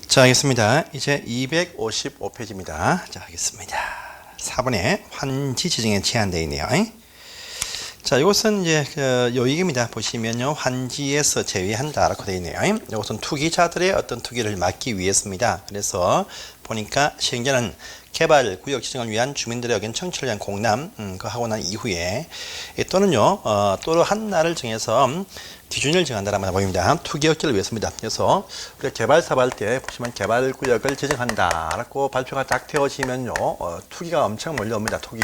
자, 알겠습니다. 이제 255페이지입니다. 자, 하겠습니다. 4번에 환지 지정에 제한되어 있네요. 자, 이것은 이제 요 얘기입니다. 보시면요, 환지에서 제외한다라고 되어 있네요. 이것은 투기자들의 어떤 투기를 막기 위해서입니다. 그래서 보니까 시행자는 개발 구역 지정을 위한 주민들의 의견 청취를 위한 공람, 그 하고 난 이후에 또는요, 또 한 날을 정해서 기준을 정한다라는 말 보입니다. 투기 억제를 위해서입니다. 그래서 우리가 개발 사업할 때 보시면 개발 구역을 지정한다라고 발표가 딱 되어지면요, 투기가 엄청 몰려옵니다. 투기.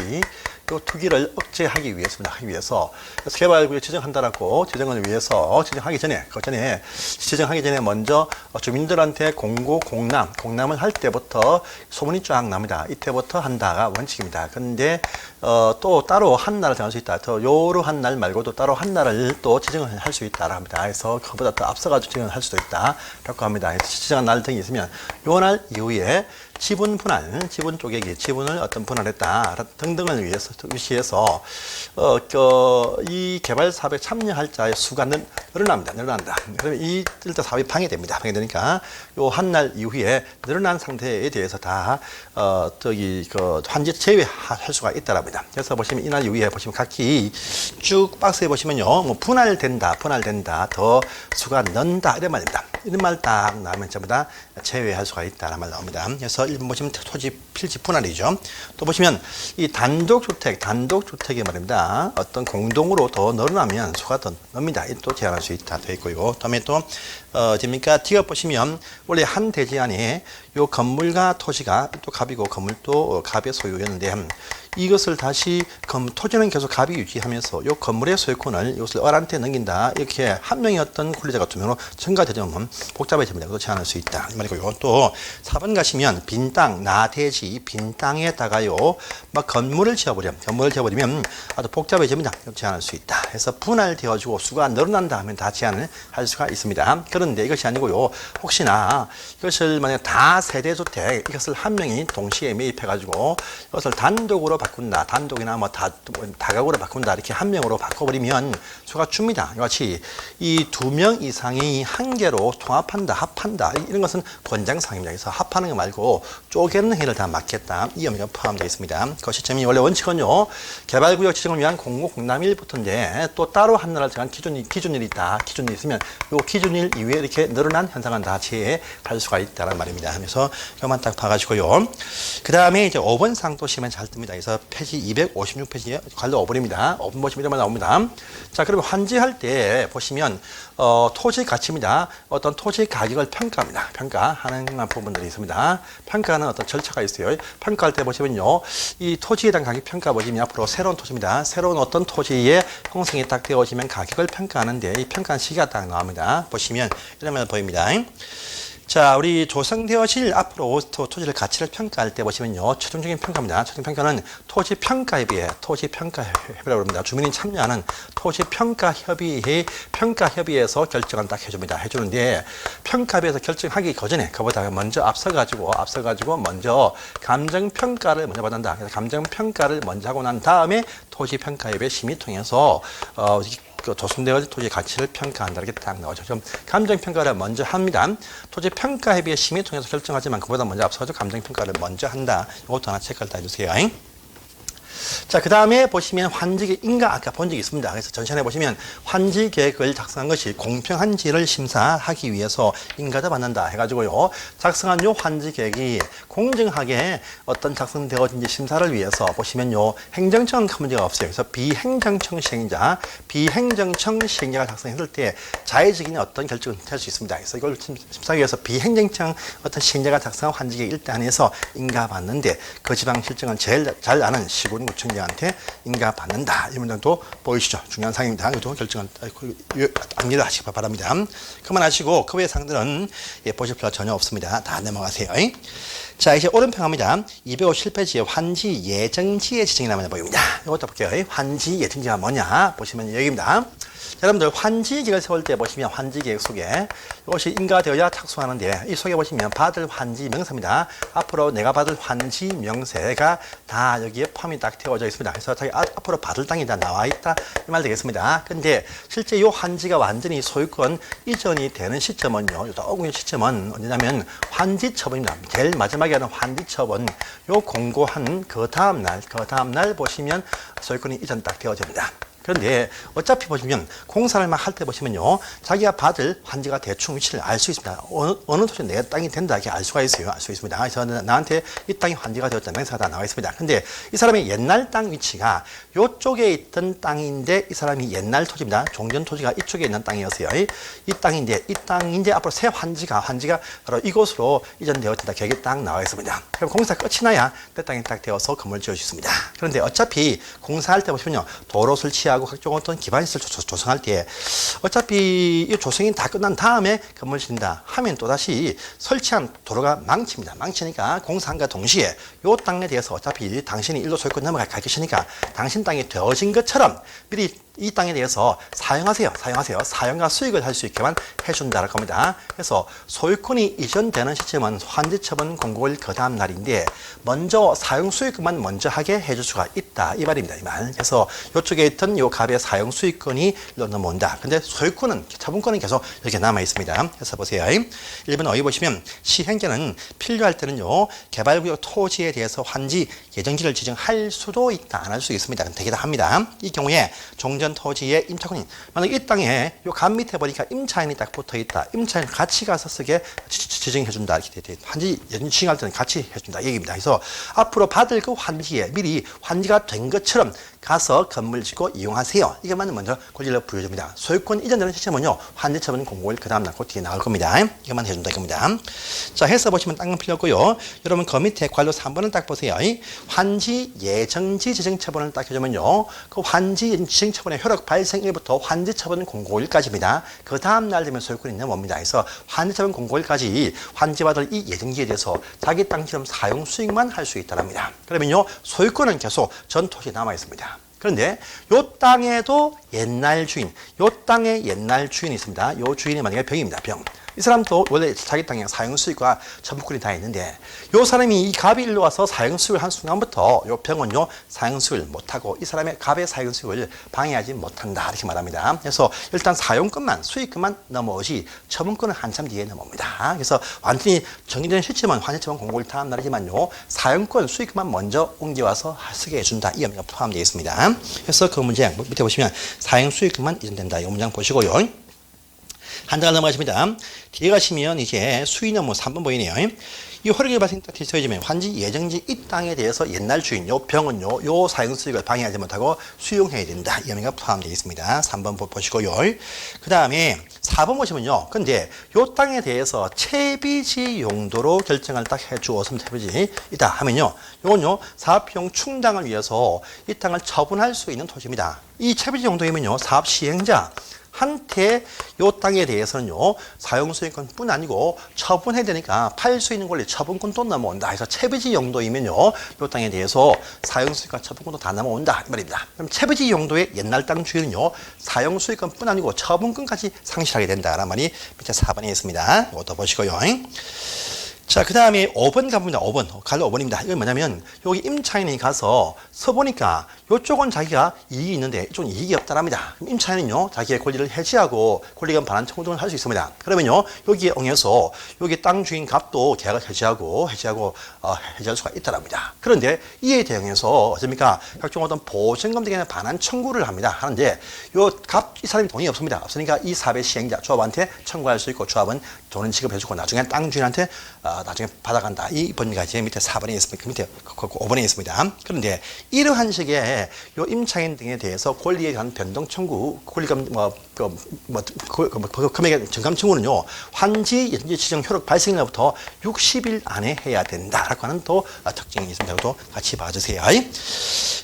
이 투기를 억제하기 위해서입니다. 하기 위해서. 그래서 개발 구역 지정한다라고 지정을 위해서 지정하기 전에, 지정하기 전에 먼저 주민들한테 공람을 할 때부터 소문이 쫙 납니다. 이때부터 한다가 원칙입니다. 근데 또 따로 한 날을 정할 수 있다. 더 요로 한 날 말고도 따로 한 날을 또 지정을 할 수 있다라고 합니다. 그래서 그보다 더 앞서가지고 지정을 할 수도 있다라고 합니다. 그래서 지정한 날 등이 있으면 요 날 이후에 지분 분할, 지분 쪼개기, 지분을 어떤 분할했다 등등을 위시해서 이 개발 사업에 참여할 자의 수가 늘어난다. 그러면 이때 사업이 방해됩니다. 방해되니까 요 한 날 이후에 늘어난 상태에 대해서 다 환지 제외할 수가 있다랍니다. 그래서 보시면 이날 이후에 보시면 각기 쭉 박스에 보시면요, 뭐 분할된다, 더 수가 는다 이런 말입니다. 이런 말 딱 나오면 전부 다 제외할 수가 있다라는 말 나옵니다. 그래서 1번 보시면 토지 필지 분할이죠. 또 보시면 이 단독주택이 말입니다. 어떤 공동으로 더 늘어나면 수가 더 늡니다. 또 제한할 수 있다 되어 있고요. 다음에 또 뒤에 보시면 원래 한 대지 안에 요 건물과 토지가 또 갑이고 건물도 갑의 소유였는데 이것을 다시 토지는 계속 갑이 유지하면서 요 건물의 소유권을 이것을 을한테 넘긴다. 이렇게 한 명의 어떤 권리자가 두 명으로 증가되면 복잡해집니다. 그것도 제한할 수 있다. 이 말이고요. 또 4번 가시면 빈 땅, 나대지, 빈 땅에다가요, 막 건물을 지어버리면 아주 복잡해집니다. 제한할 수 있다. 그래서 분할되어지고 수가 늘어난다 하면 다 제한을 할 수가 있습니다. 그런데 이것이 아니고요, 혹시나 이것을 만약 다 세대주택, 이것을 한 명이 동시에 매입해가지고 이것을 단독으로 바꾼다. 단독이나 뭐 다각으로 바꾼다. 이렇게 한 명으로 바꿔버리면 수가 줍니다. 이같이 이 2명 이상이 한 개로 통합한다, 합한다. 이런 것은 권장사항입니다. 그래서 합하는 거 말고 쪼개는 행위를 다 막겠다. 이 의미가 포함되어 있습니다. 그 시점이 원래 원칙은요, 개발구역 지정을 위한 공고공람일부터인데 또 따로 한 나라를 정한 기준일이 있다. 기준일이 있으면 이 기준일 이후에 이렇게 늘어난 현상은 다 제외할 수가 있다는 말입니다. 하면서 이것만 딱 봐가지고요. 그 다음에 이제 5번 상도 시면 잘 뜹니다. 그래서 페이지 256페이지에 관로 5번입니다. 5번 보시면 이런 말 나옵니다. 자, 그리고 환지할 때 보시면 토지 가치입니다. 어떤 토지 가격을 평가합니다. 평가하는 부분들이 있습니다. 평가하는 어떤 절차가 있어요. 평가할 때 보시면요, 이 토지에 대한 가격 평가 보시면 앞으로 새로운 토지입니다. 새로운 어떤 토지의 형성이 딱 되어지면 가격을 평가하는데 이 평가하는 시기가 딱 나옵니다. 보시면 이런 말 보입니다. 자, 우리 조성되어질 앞으로 토지를 가치를 평가할 때 보시면요, 최종적인 평가입니다. 최종 평가는 토지평가협의라고 합니다. 주민이 참여하는 토지평가협의에서 결정을 딱 해주는데, 평가협의에서 결정하기 전에 그보다 먼저 앞서가지고 먼저 감정평가를 먼저 받는다. 그래서 감정평가를 먼저 하고 난 다음에 토지평가협의 심의 통해서 조성되어진 토지의 가치를 평가한다. 이렇게 딱 나오죠. 좀 감정평가를 먼저 합니다. 토지평가협의의 심의 통해서 결정하지만 그보다 먼저 앞서서 감정평가를 먼저 한다. 이것도 하나 체크를 다 해주세요. 자, 그 다음에 보시면 환지 인가 아까 본 적이 있습니다. 그래서 전시안에 보시면 환지 계획을 작성한 것이 공평한지를 심사하기 위해서 인가도 받는다 해가지고요, 작성한 요 환지 계획이 공정하게 어떤 작성되어진지 심사를 위해서 보시면요, 행정청 문제가 없어요. 그래서 비행정청 시행자가 작성했을 때 자의적인 어떤 결정을 할 수 있습니다. 그래서 이걸 심사하기 위해서 비행정청 어떤 시행자가 작성한 환지 계획 일단에서 인가받는데 그 지방 실정을 제일 잘 아는 시군구청장한테 인가받는다. 이 문장도 보이시죠? 중요한 사항입니다. 이것도 결정을 암기를 하시기 바랍니다. 그만하시고 그 외 사항들은 보실 필요가 전혀 없습니다. 다 넘어가세요. 자, 이제 오른편입니다. 257페이지에 환지 예정지의 지정이라는 말 보입니다. 이것도 볼게요. 환지 예정지가 뭐냐 보시면 여기입니다. 여러분들 환지계획을 세울 때 보시면 환지계획 속에 이것이 인가되어야 착수하는데 이 속에 보시면 받을 환지 명세입니다. 앞으로 내가 받을 환지 명세가 다 여기에 포함이 딱 되어져 있습니다. 그래서 자기 앞으로 받을 땅이 다 나와 있다 이 말 되겠습니다. 근데 실제 이 환지가 완전히 소유권 이전이 되는 시점은요. 이 떠오르는 시점은 언제냐면 환지처분입니다. 제일 마지막에 하는 환지처분 요 공고한 그 다음날 보시면 소유권이 이전 딱 되어집니다. 그런데 어차피 보시면 공사를 막 할 때 보시면요. 자기가 받을 환지가 대충 위치를 알 수 있습니다. 어느 도시 내 땅이 된다 이렇게 알 수가 있어요. 알 수 있습니다. 그래서 나한테 이 땅이 환지가 되었다는 명세가 다 나와 있습니다. 근데 이 사람의 옛날 땅 위치가 이쪽에 있던 땅인데 이 사람이 옛날 토지입니다. 종전 토지가 이쪽에 있는 땅이었어요. 이 땅인데 앞으로 새 환지가 바로 이곳으로 이전되었다. 계획이 딱 나와 있습니다. 그럼 공사 끝이 나야 내 땅이 딱 되어서 건물을 지을 수 있습니다. 그런데 어차피 공사할 때 보시면요. 도로 설치하고 각종 어떤 기반시설 조성할 때 어차피 이 조성이 다 끝난 다음에 건물을 짓는다 하면 또다시 설치한 도로가 망칩니다. 망치니까 공사함과 동시에 이 땅에 대해서 어차피 당신이 일로 소유권 넘어갈 것이니까 당신 땅이 되어진 것처럼 미리 이 땅에 대해서 사용하세요. 사용과 수익을 할 수 있게만 해준다라고 합니다. 그래서 소유권이 이전되는 시점은 환지처분 공고일 그 다음 날인데 먼저 사용 수익권만 먼저 하게 해줄 수가 있다 이 말입니다. 이 말. 그래서 이쪽에 있던 이 갑의 사용 수익권이 일로 넘어온다. 근데 소유권은 처분권은 계속 이렇게 남아 있습니다. 그래서 보세요. 1번 어휘 보시면 시행자는 필요할 때는요 개발구역 토지에 대해서 환지 예정지를 지정할 수도 있다 안 할 수 있습니다. 되기도 합니다. 이 경우에 종전 토지의 임차권인 만약 이 땅에 요 간 밑에 보니까 임차인이 딱 붙어 있다. 임차인 같이 가서 쓰게 지정해 준다. 이렇게 돼. 환지 예정 지정할 때는 같이 해 준다. 얘기입니다. 그래서 앞으로 받을 그 환지에 미리 환지가 된 것처럼 가서 건물 짓고 이용하세요. 이것만 먼저 권리를 부여줍니다. 소유권 이전되는 시점은요. 환지처분 공고일 그 다음 날 곧 뒤에 나올 겁니다. 이것만 해준다 이겁니다. 자 해서 보시면 땅은 필요 없고요. 여러분 그 밑에 관료 3번은 딱 보세요. 환지 예정지 지정처분을 딱 해주면요. 그 환지 지정처분의 효력 발생일부터 환지처분 공고일까지입니다. 그 다음 날 되면 소유권이 넘어옵니다. 그래서 환지처분 공고일까지 환지받을 이 예정지에 대해서 자기 땅처럼 사용 수익만 할 수 있다랍니다. 그러면요 소유권은 계속 전 토지에 남아 있습니다. 그런데 요 땅에도 옛날 주인, 요 땅에 옛날 주인이 있습니다. 요 주인이 만약에 병입니다. 병. 이 사람도 원래 자기 땅에 사용 수익과 처분권이 다 있는데 요 사람이 이 갑이 일로 와서 사용 수익을 한 순간부터 요 병은요 사용 수익을 못하고 이 사람의 갑의 사용 수익을 방해하지 못한다 이렇게 말합니다. 그래서 일단 사용권만 수익권만 넘어오지 처분권은 한참 뒤에 넘어옵니다. 그래서 완전히 정리된 시점은 환지처분 공고일 다음 날이지만요 사용권 수익권만 먼저 옮겨와서 쓰게 해준다 이 의미가 포함되어 있습니다. 그래서 그 문장 밑에 보시면 사용 수익권만 이전된다 이 문장 보시고요. 한 장을 넘어가십니다. 뒤에 가시면 이제 수인 업무 3번 보이네요. 이 허락이 발생 딱 뒤쳐지면 환지 예정지 이 땅에 대해서 옛날 주인 요 병은요 요 사용 수익을 방해하지 못하고 수용해야 된다 이 의미가 포함되어 있습니다. 3번 보시고요. 그 다음에 4번 보시면요. 근데 요 땅에 대해서 채비지 용도로 결정을 딱 해주었으면 채비지 있다 하면요. 요건요 사업비용 충당을 위해서 이 땅을 처분할 수 있는 토지입니다. 이 채비지 용도이면요 사업 시행자 한테 요 땅에 대해서는요 사용수익권뿐 아니고 처분해야 되니까 팔 수 있는 권리 처분권도 넘어온다. 그래서 채비지 용도이면요 요 땅에 대해서 사용수익권 처분권도 다 넘어온다 이 말입니다. 그럼 채비지 용도의 옛날 땅 주인은요 사용수익권뿐 아니고 처분권까지 상실하게 된다라는 말이 밑에 4번에 있습니다. 이것도 보시고요. 자, 그 다음에 5번 가봅니다. 5번. 갈로 5번입니다. 이건 뭐냐면, 여기 임차인이 가서 서보니까, 이쪽은 자기가 이익이 있는데, 이쪽은 이익이 없다랍니다. 임차인은요, 자기의 권리를 해지하고, 권리금 반환 청구 등을 할 수 있습니다. 그러면요, 여기에 응해서, 여기 땅 주인 값도 계약을 해지할 수가 있다랍니다. 그런데, 이에 대응해서, 어떻습니까? 각종 어떤 보증금 등의 반환 청구를 합니다. 하는데, 이 사람이 돈이 없습니다. 없으니까 이 사업의 시행자, 조합한테 청구할 수 있고, 조합은 돈은 지급해주고, 나중에 땅 주인한테 나중에 받아간다. 이 법리가 이제 밑에 4번에 있습니다. 밑에 5번에 있습니다. 그런데 이러한 식의 요 임차인 등에 대해서 권리에 대한 변동 청구, 권리금 금액의 정감 청구는요, 환지 연지 지정 효력 발생 날부터 60일 안에 해야 된다라고 하는 또 특징이 있습니다. 또 같이 봐주세요.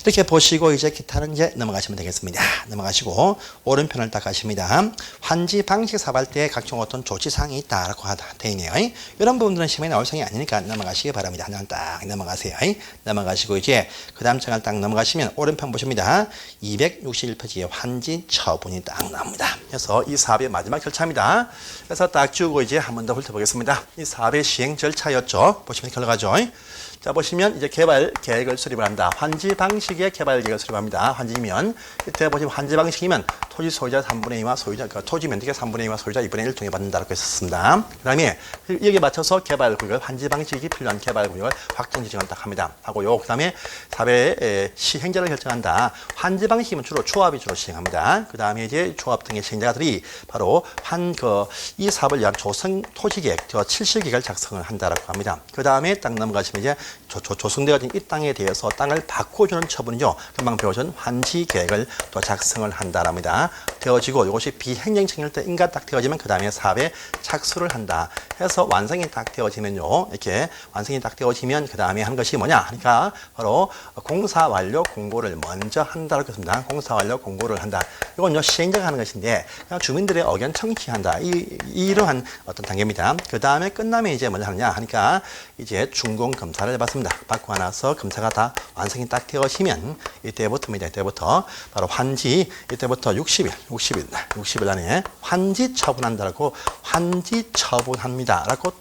이렇게 보시고 이제 기타는 이제 넘어가시면 되겠습니다. 넘어가시고 오른편을 딱 가십니다. 환지 방식 사발 때 각종 어떤 조치사항이 있다라고 되어 있네요. 이런 부분들은 시험에 나올 상이 아니니까 넘어가시기 바랍니다. 하나 딱 넘어가세요. 넘어가시고 이제 그 다음 장을 딱 넘어가시면 오른편 보십니다. 261페이지에 환지 처분이 딱 나옵니다. 그래서 이 사업의 마지막 절차입니다. 그래서 딱 주고 이제 한 번 더 훑어보겠습니다. 이 사업의 시행 절차였죠. 보시면 흘러가죠. 자, 보시면 이제 개발 계획을 수립을 합니다. 환지 방식의 개발 계획을 수립합니다. 환지면 이때 보시면 환지 방식이면 토지 소유자 3분의 2와 소유자 토지 면적의 3분의 2와 소유자 2분의 1을 통해 받는다고 했었습니다. 그다음에 여기에 맞춰서 개발 구역을 환지 방식이 필요한 개발 구역을 확정 지정을 딱 합니다. 하고요. 그다음에 사업의 시행자를 결정한다. 환지 방식이면 주로 조합이 주로 시행합니다. 그다음에 이제 조합 등의 시행자들이 바로 이 사업을 위한 조성 토지 계획, 70계획을 작성을 한다라고 합니다. 그다음에 딱 넘어가시면 이제 조성되어진 이 땅에 대해서 땅을 바꿔주는 처분이죠. 금방 배워준 환지 계획을 또 작성을 한다랍니다. 되어지고 이것이 비행정 청일 때 인가 딱 되어지면 그 다음에 사업에 착수를 한다. 해서 완성이 딱 되어지면요. 이렇게 완성이 딱 되어지면 그 다음에 한 것이 뭐냐? 그러니까 바로 공사 완료 공고를 먼저 한다고 했습니다. 공사 완료 공고를 한다. 이건요 시행자가 하는 것인데 그냥 주민들의 의견 청취한다. 이러한 어떤 단계입니다. 그 다음에 끝나면 이제 뭐냐 하느냐 하니까 이제 준공 검사를 받습니다. 받고 나서 검사가 다 완성이 딱 되어지면 이때부터입니다. 이때부터 바로 환지 이때부터 60일 안에 환지 처분한다라고 환지 처분합니다라고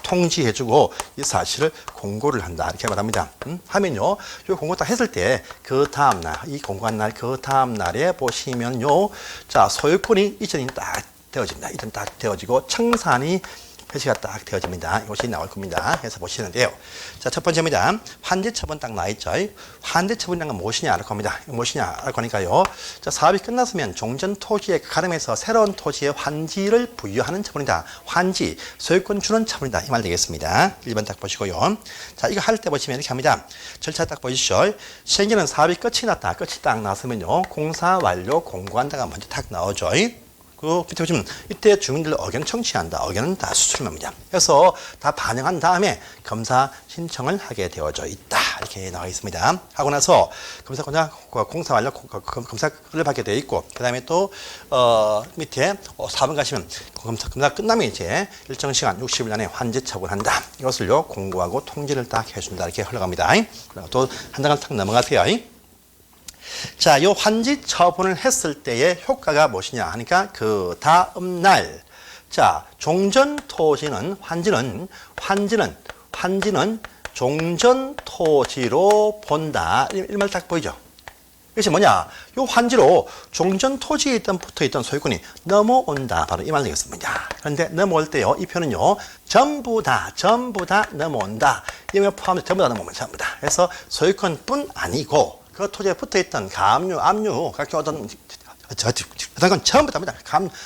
통지해주고 이 사실을 공고를 한다 이렇게 말합니다. 하면요, 이 공고 딱 했을 때 그 다음 날, 이 공고한 날 그 다음 날에 보시면요, 자 소유권이 이전이 딱 되어집니다. 이전 딱 되어지고 청산이 표시가 딱 되어집니다. 이것이 나올 겁니다. 해서 보시는데요. 자, 첫 번째입니다. 환지 처분 딱 나있죠. 환지 처분이란 건 무엇이냐라고 합니다. 무엇이냐라고 하니까요. 자, 사업이 끝났으면 종전 토지에 가름해서 새로운 토지에 환지를 부여하는 처분이다. 환지, 소유권 주는 처분이다. 이 말 되겠습니다. 1번 딱 보시고요. 자, 이거 할 때 보시면 이렇게 합니다. 절차 딱 보시죠. 시행자는 사업이 끝이 났다. 끝이 딱 났으면요. 공사 완료 공고한다가 먼저 딱 나오죠. 그 밑에 보시면 이때 주민들 의견 청취한다. 의견은 다 수렴합니다. 그래서 다 반영한 다음에 검사 신청을 하게 되어져 있다. 이렇게 나와 있습니다. 하고 나서 공사 완료 검사를 받게 되어 있고 그 다음에 또 밑에 4번 가시면 검사 끝나면 이제 일정 시간 60일 안에 환지 처분한다. 이것을요 공고하고 통지를 딱 해준다. 이렇게 흘러갑니다. 그리고 또 한 장을 탁 넘어가세요. 자, 요 환지 처분을 했을 때의 효과가 무엇이냐 하니까 그 다음 날, 자, 종전 토지는 환지는 종전 토지로 본다. 이 말 딱 보이죠? 이것이 뭐냐? 요 환지로 종전 토지에 붙어있던 소유권이 넘어온다. 바로 이 말 되겠습니다. 그런데 넘어올 때요, 이 표현은요, 전부 다 넘어온다. 이말 포함해서 전부 다 넘어오면 전부 다. 그래서 소유권뿐 아니고 그 토지에 붙어있던 가압류, 압류, 각종 어떤 건 전부 다입니다.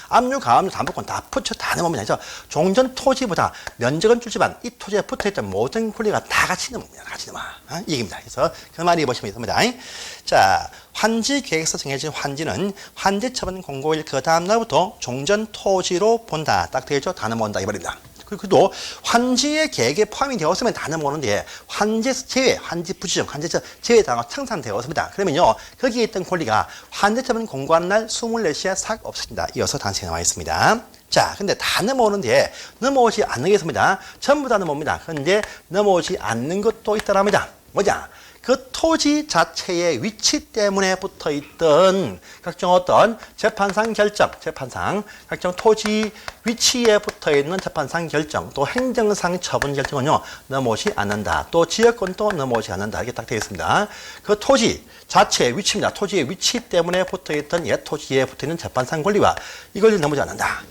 압류, 가압류, 담보권 다 붙여 다 넘어옵니다. 그래서 종전 토지보다 면적은 줄지만 이 토지에 붙어있던 모든 권리가 다 같이 넘어옵니다. 같이 넘어. 이 얘기입니다. 그래서 그 말이 보시면 있습니다. 자, 환지 계획서 정해진 환지는 환지 처분 공고일 그 다음 날부터 종전 토지로 본다. 딱 되겠죠? 다 넘어온다. 이 말입니다. 그리고 환지의 계획에 포함이 되었으면 다 넘어오는데 환지에서 제외, 환지 부지정, 환지에서 제외당하고 청산되었습니다. 그러면요 거기에 있던 권리가 환지 처분 공고한 날 24시에 싹 없어진다. 이어서 단체에 나와 있습니다. 자, 근데 다 넘어오는데 넘어오지 않는 게 있습니다. 전부 다 넘어옵니다. 그런데 넘어오지 않는 것도 있다랍니다. 뭐냐? 그 토지 자체의 위치 때문에 붙어있던 각종 어떤 재판상 결정, 각종 토지 위치에 붙어있는 재판상 결정, 또 행정상 처분 결정은요, 넘어오지 않는다. 또 지역권도 넘어오지 않는다. 이렇게 딱 되어 있습니다. 그 토지 자체의 위치입니다. 토지의 위치 때문에 붙어있던 옛 토지에 붙어있는 재판상 권리와 이걸 넘어오지 않는다.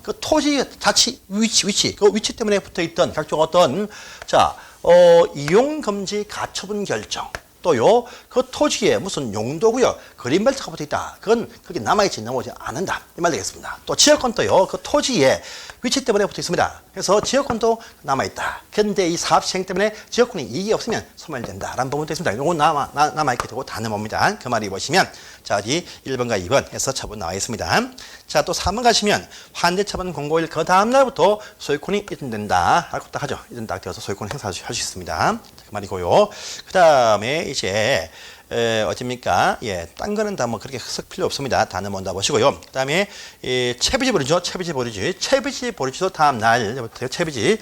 그 토지 자체 위치, 그 위치 때문에 붙어있던 각종 어떤, 자, 이용금지 가처분 결정, 또요, 그 토지에 무슨 용도구역, 그린벨트가 붙어 있다. 그건 그게 남아있지 넘어오지 않는다. 이 말 되겠습니다. 또 지역권도요, 그 토지에 위치 때문에 붙어 있습니다. 그래서 지역권도 남아있다. 근데 이 사업 시행 때문에 지역권이 이익이 없으면 소멸된다. 라는 부분도 있습니다. 이건 남아있게 되고 다 넘어옵니다. 그 말이 보시면, 자, 어디 1번과 2번 해서 처분 나와 있습니다. 자, 또 3번 가시면, 환대처분 공고일 그 다음날부터 소유권이 이전된다. 라고 딱 하죠. 이전 딱 되어서 소유권 행사할 수 있습니다. 그 말이고요. 그 다음에 이제 어딥니까? 예, 딴 거는 다 뭐 그렇게 썩 필요 없습니다. 다 넘어온다 보시고요. 그 다음에 채비지 보리죠. 채비지 보리지도 다음 날 채비지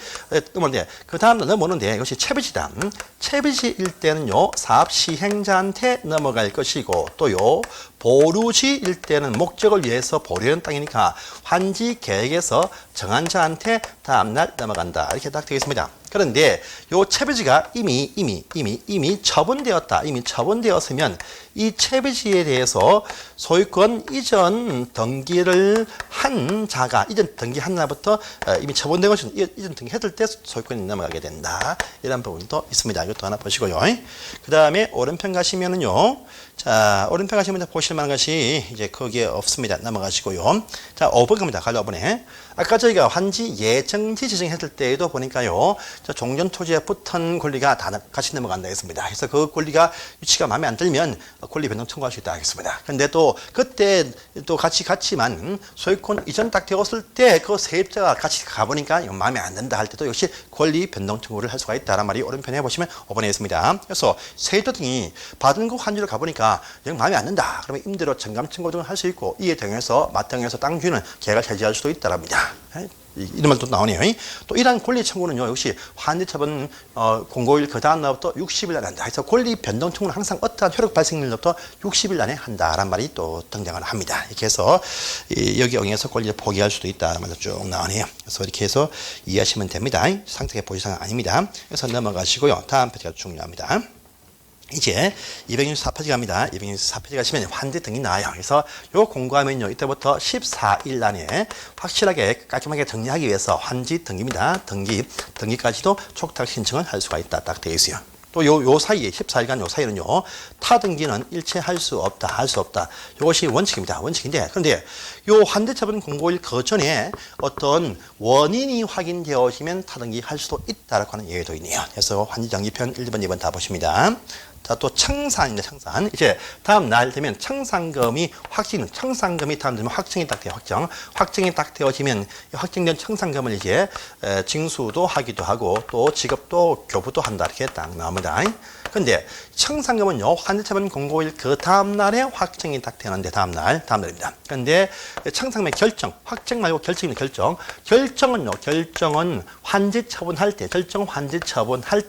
넘어오는데 그 다음 날 넘어오는데 이것이 채비지다. 채비지일 때는요 사업 시행자한테 넘어갈 것이고 또요 보류지일 때는 목적을 위해서 보류하는 땅이니까 환지 계획에서 정한 자한테 다음날 넘어간다. 이렇게 딱 되어 있습니다. 그런데 요 채비지가 이미 처분되었다. 이미 처분되었으면 이 채비지에 대해서 소유권 이전 등기를 한 자가 이전 등기한 날부터 이미 처분된 것이 이전 등기했을 때 소유권이 넘어가게 된다. 이런 부분도 있습니다. 이것도 하나 보시고요. 그 다음에 오른편 가시면은요. 자, 오른편 가시면 보실 만한 것이 이제 거기에 없습니다. 넘어가시고요. 자, 5번 갑니다. 갈려 5번에. 아까 저희가 환지 예정지 지정했을 때에도 보니까요. 저 종전 토지에 붙은 권리가 다 같이 넘어간다 했습니다. 그래서 그 권리가 위치가 마음에 안 들면 권리 변동 청구할 수 있다 하겠습니다. 근데 또 그때 또 같이만 소유권 이전 딱 되었을 때 그 세입자가 같이 가보니까 마음에 안 든다 할 때도 역시 권리 변동 청구를 할 수가 있다라는 말이 오른편에 보시면 5번에 있습니다. 그래서 세입자 등이 받은 그 환지를 가보니까 영 마음에 안 든다. 그러면 임대료 정감 청구 등을 할 수 있고 이에 대응해서 마땅해서 땅 주인은 계약을 해지할 수도 있다랍니다. 이런 말도 나오네요. 또 이러한 권리 청구는요, 역시 환지처분 공고일 그 다음 날부터 60일 안에 한다. 그래서 권리 변동 청구는 항상 어떠한 효력 발생일로부터 60일 안에 한다라는 말이 또 등장을 합니다. 이렇게 해서 여기 응해서 권리를 포기할 수도 있다라는 말도 쭉 나오네요. 그래서 이렇게 해서 이해하시면 됩니다. 상태의 보시상은 아닙니다. 그래서 넘어가시고요. 다음 페이지가 중요합니다. 이제 264페이지 갑니다. 264페이지 가시면 환지 등이 나와요. 그래서 요 공고하면요. 이때부터 14일 안에 확실하게 깔끔하게 정리하기 위해서 환지 등기입니다. 등기까지도 촉탁 신청을 할 수가 있다. 딱 되어 있어요. 또 요 사이에 14일간 요 사이는요. 타 등기는 일체 할 수 없다. 이것이 원칙입니다. 원칙인데 그런데 요 환대처분 공고일 그 전에 어떤 원인이 확인되어지면 타 등기 할 수도 있다라고 하는 예외도 있네요. 그래서 환지정기편 1번, 2번 다 보십니다. 자, 또 청산입니다. 청산. 이제 다음 날 되면 청산금이 다음 되면 확정이 딱 돼요. 확정이 딱 되어지면 확정된 청산금을 이제 징수도 하기도 하고 또 지급도 교부도 한다. 이렇게 딱 나옵니다. 근데 청산금은요, 환지처분 공고일 그 다음날에 확정이 딱 되는데, 다음날입니다. 근데 청산금의 결정, 확정 말고 결정입니다. 결정은 환지처분할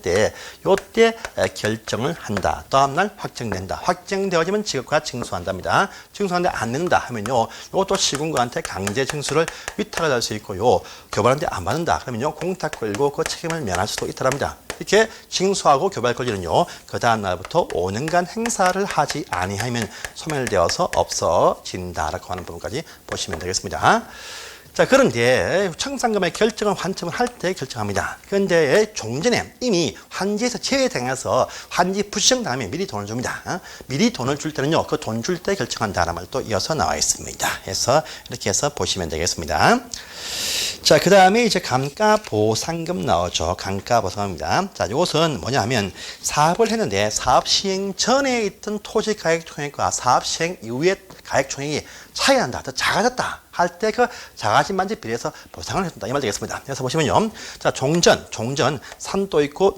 때, 요때 결정을 한다. 다음날 확정된다. 확정되어지면 지급과 징수한답니다. 징수하는데 안 된다 하면요, 이것도 시군구한테 강제 징수를 위탁을 할 수 있고요, 교발하는데 안 받는다. 그러면요, 공탁 걸고 그 책임을 면할 수도 있다랍니다. 이렇게 징수하고 교발 권리는요, 그 다음 날부터 5년간 행사를 하지 아니하면 소멸되어서 없어진다라고 하는 부분까지 보시면 되겠습니다. 자, 그런데 청산금의 결정은 환청을 할 때 결정합니다. 그런데 종전에 이미 환지에서 제외당해서 환지 부정 다음에 미리 돈을 줍니다. 미리 돈을 줄 때는요, 그 돈 줄 때 결정한다는 말도 이어서 나와 있습니다. 그래서 이렇게 해서 보시면 되겠습니다. 자, 그 다음에 이제 감가보상금 나오죠. 감가보상금입니다. 자, 이것은 뭐냐 하면 사업을 했는데 사업 시행 전에 있던 토지 가액 총액과 사업 시행 이후의 가액 총액이 차이가 난다. 더 작아졌다. 할 때 그 작아진 반지 비례해서 보상을 해준다. 이 말 되겠습니다. 그래서 보시면요. 자, 종전, 산도 있고,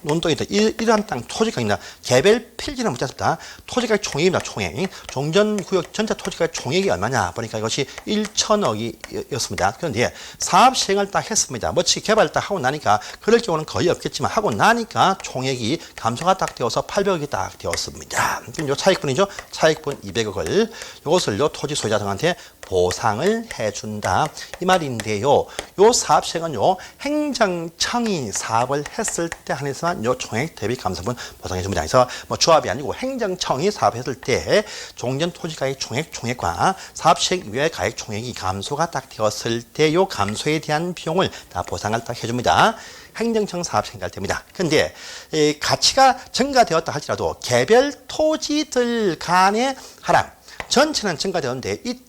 논도 있다. 이러한 땅 토지가액이나 개별 필지는 묻지 않습니다. 토지가액 총액입니다. 총액. 종전구역 전체 토지가액 총액이 얼마냐. 보니까 이것이 1천억이었습니다. 그런데 사업 시행을 딱 했습니다. 멋지게 개발을 딱 하고 나니까 그럴 경우는 거의 없겠지만 하고 나니까 총액이 감소가 딱 되어서 800억이 딱 되었습니다. 그럼 요 차익분이죠. 차익분 200억을 이것을요 토지 소유자 등한테 보상을 해준다. 이 말인데요. 요 사업 시행은요, 행정청이 사업을 했을 때 한해서만 요 총액 대비 감소분 보상해줍니다. 그래서 뭐 조합이 아니고 행정청이 사업했을 때 종전 토지가액 총액과 사업 시행 이후의 가액 총액이 감소가 딱 되었을 때 요 감소에 대한 비용을 다 보상을 딱 해줍니다. 행정청 사업 생각할 때입니다. 근데 이 가치가 증가되었다 할지라도 개별 토지들 간의 하락 전체는 증가되었는데 이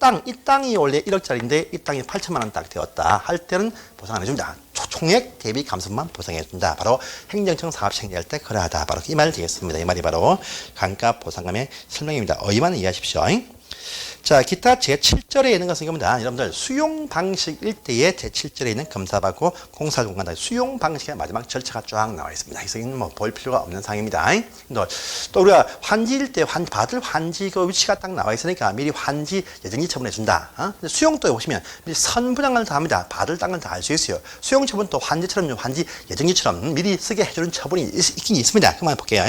땅이 원래 1억짜리인데 이 땅이 8천만 원 딱 되었다 할 때는 보상 안 해줍니다. 총액 대비 감소만 보상해준다. 바로 행정청 사업 생각할 때 그러하다. 바로 이 말 되겠습니다. 이 말이 바로 감가 보상감의 설명입니다. 어휘만 이해하십시오. 자, 기타 제7절에 있는 것은 이겁니다. 여러분들 수용 방식 1대에 제7절에 있는 검사받고 공사 공간다. 수용 방식의 마지막 절차가 쫙 나와 있습니다. 그래서 이건 뭐 볼 필요가 없는 상입니다. 또 우리가 환지일 때 받을 환지 그 위치가 딱 나와 있으니까 미리 환지 예정지 처분해 준다. 수용도에 보시면 미리 선분양을 다 합니다. 받을 땅을 다 알 수 있어요. 수용 처분 또 환지처럼 환지 예정지처럼 미리 쓰게 해주는 처분이 있긴 있습니다. 그만 볼게요.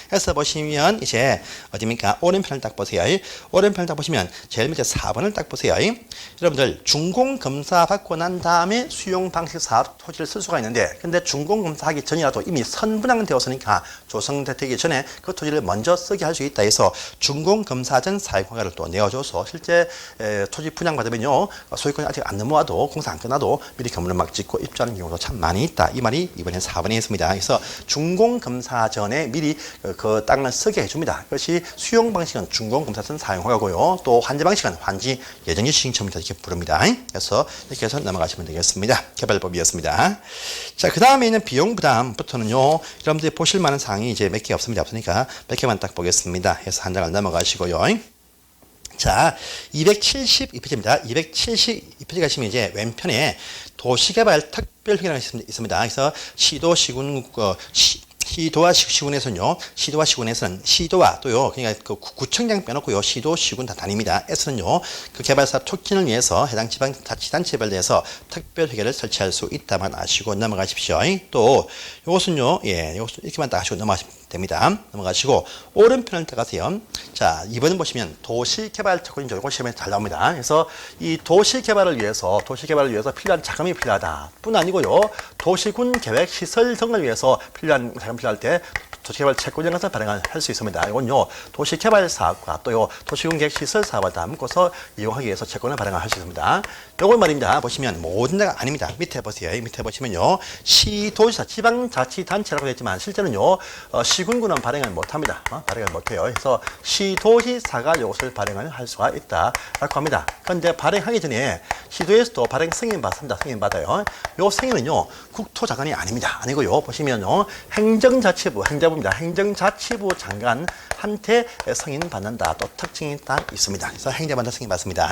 그래서 보시면 이제 어디입니까? 오른편을 딱 보세요. 오른편을 딱 보시면 제일 밑에 4번을 딱 보세요. 여러분들 준공검사 받고 난 다음에 수용 방식 사업 토지를 쓸 수가 있는데 근데 준공검사 하기 전이라도 이미 선분양 되었으니까 조성되기 전에 그 토지를 먼저 쓰게 할 수 있다 해서 준공검사 전 사용허가를 또 내어줘서 실제 토지 분양 받으면요 소유권이 아직 안 넘어와도 공사 안 끝나도 미리 건물을 막 짓고 입주하는 경우도 참 많이 있다. 이 말이 이번에 4번에 있습니다. 그래서 준공검사 전에 미리 그 땅을 쓰게 해줍니다. 그것이 수용 방식은 준공검사 전 사용허가고요. 또 환지 방식은 환지 예정지 시행처분이다 이렇게 부릅니다. 그래서 이렇게 해서 넘어가시면 되겠습니다. 개발법이었습니다. 자, 그 다음에 있는 비용 부담부터는요. 여러분들이 보실 만한 사항이 이제 몇 개 없습니다. 없으니까 몇 개만 딱 보겠습니다. 해서 한 장을 넘어가시고요. 자, 272페이지입니다. 272페이지 가시면 이제 왼편에 도시개발 특별회계라는 게 있습니다. 그래서 시도, 시군, 시도와 시군에서는요, 시도와 시군에서는 시도와 또요, 그러니까 그 구청장 빼놓고요, 시도, 시군 다 다닙니다. 에서는요, 그 개발사 촉진을 위해서 해당 지방자치단체별 내에서 특별회계를 설치할 수 있다만 아시고 넘어가십시오. 또, 요것은요, 요것은 이렇게만 딱 하시고 넘어가시면 됩니다. 넘어가시고, 오른편을 따가세요. 자, 2번 보시면 도시개발 특권이죠. 이거 시험에 잘 나옵니다. 그래서 이 도시개발을 위해서 필요한 자금이 필요하다. 뿐 아니고요, 도시군 계획 시설 등을 위해서 필요한 자금 필요할 때 도시개발 채권이라는 것을 발행할 수 있습니다. 이건요, 도시개발 사업과 또요, 도시군 계획 시설 사업을 담고서 이용하기 위해서 채권을 발행할 수 있습니다. 요건 말입니다. 보시면 모든 데가 아닙니다. 밑에 보세요. 밑에 보시면요, 시도지사, 지방자치단체라고 했지만 실제는요, 시군구는 발행을 못합니다. 발행을 못해요. 그래서 시도지사가 이것을 발행을 할 수가 있다라고 합니다. 그런데 발행하기 전에 시도에서도 발행 승인 받습니다. 승인 받아요. 요 승인은요, 국토장관이 아닙니다. 아니고요, 보시면요, 행정자치부 장관한테 승인 받는다. 또 특징이 딱 있습니다. 그래서 행정반사 승인 받습니다.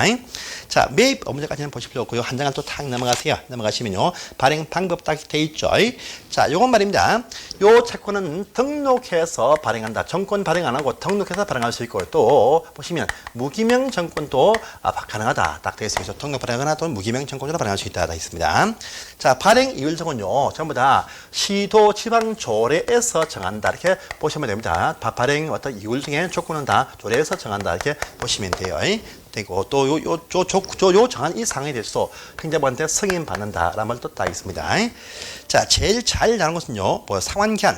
자, 매입 업무자까지는 보실 필요 없고요. 한 장은 또 탁 넘어가세요. 넘어가시면요, 발행 방법 딱 돼 있죠. 자, 요건 말입니다. 요 채권은 등록해서 발행한다. 정권 발행 안 하고 등록해서 발행할 수 있고, 또 보시면 무기명 정권도 가능하다. 딱 되어 있습니다. 등록 발행하거나 또는 무기명 정권으로 발행할 수 있다. 다 있습니다. 자, 발행 이율 정은요, 전부 다 시도 지방 조례에서 정한다. 이렇게 보시면 됩니다. 발행 어떤 이율 중에 조건은 다 조례에서 정한다. 이렇게 보시면 돼요. 되고 또 요 정한 이 사항에 대해서 행정부한테 승인 받는다라는 말도 딱 있습니다. 자, 제일 잘 나오는 것은요,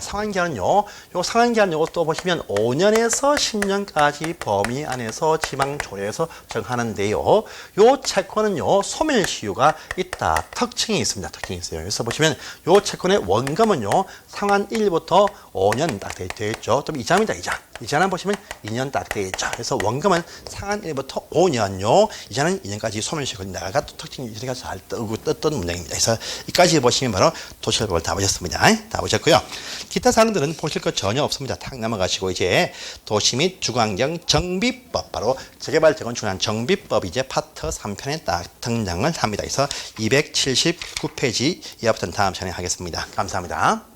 상환기한은요, 요 상환기한 요것도 보시면 5년에서 10년까지 범위 안에서 지방조례에서 정하는데요. 요 채권은요, 소멸시효가 있다. 특징이 있습니다. 특징이 있어요. 그래서 보시면 요 채권의 원금은요, 상환 1부터 5년 딱 되어 있죠. 또 이자입니다. 이자는 보시면 2년 딱 되어 있죠. 그래서 원금은 상환 1부터 5년요. 이자는 2년까지 소멸시효가 있다가 또 특징이 이렇게 잘 떴던 문장입니다. 그래서 이까지 보시면 바로 도시개발법을 다 보셨습니다. 다 보셨고요. 기타 사항들은 보실 것 전혀 없습니다. 탁 넘어가시고 이제 도시 및 주거환경 정비법, 바로 재개발 재건축을 위한 정비법이 이제 파트 3편에 딱 등장을 합니다. 그래서 279페이지 이하부터는 다음 시간에 하겠습니다. 감사합니다.